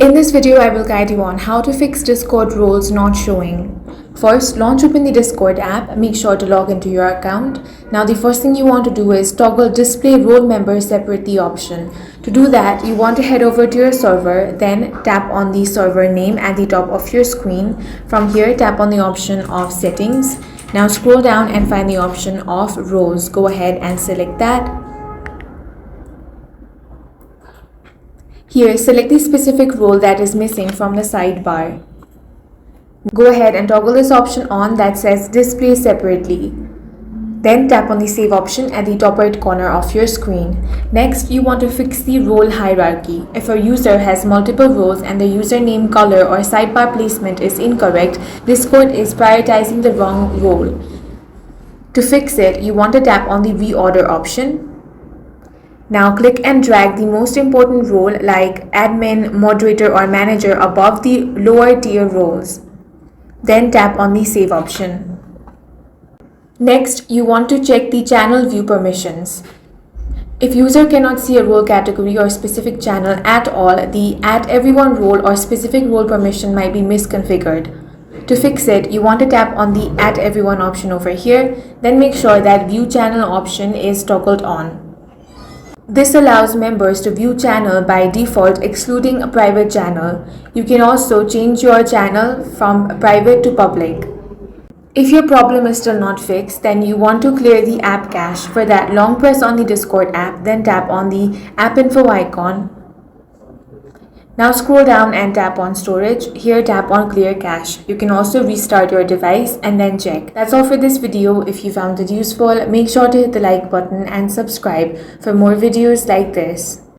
In this video, I will guide you on how to fix Discord roles not showing. First, launch open the Discord app. Make sure to log into your account. Now, the first thing you want to do is toggle display role members separately option. To do that, you want to head over to your server, then tap on the server name at the top of your screen. From here, tap on the option of settings. Now scroll down and find the option of roles. Go ahead and select that. Here, select the specific role that is missing from the sidebar. Go ahead and toggle this option on that says display separately. Then tap on the save option at the top right corner of your screen. Next, you want to fix the role hierarchy. If a user has multiple roles and the username, color, or sidebar placement is incorrect, Discord is prioritizing the wrong role. To fix it, you want to tap on the reorder option. Now click and drag the most important role like admin, moderator, or manager above the lower tier roles. Then tap on the save option. Next, you want to check the channel view permissions. If user cannot see a role category or specific channel at all, the add everyone role or specific role permission might be misconfigured. To fix it, you want to tap on the add everyone option over here, then make sure that view channel option is toggled on. This allows members to view channel by default, excluding a private channel. You can also change your channel from private to public. If your problem is still not fixed, then you want to clear the app cache. For that, long press on the Discord app, then tap on the app info icon. Now scroll down and tap on storage. Here tap on clear cache. You can also restart your device and then check. That's all for this video. If you found it useful, make sure to hit the like button and subscribe for more videos like this.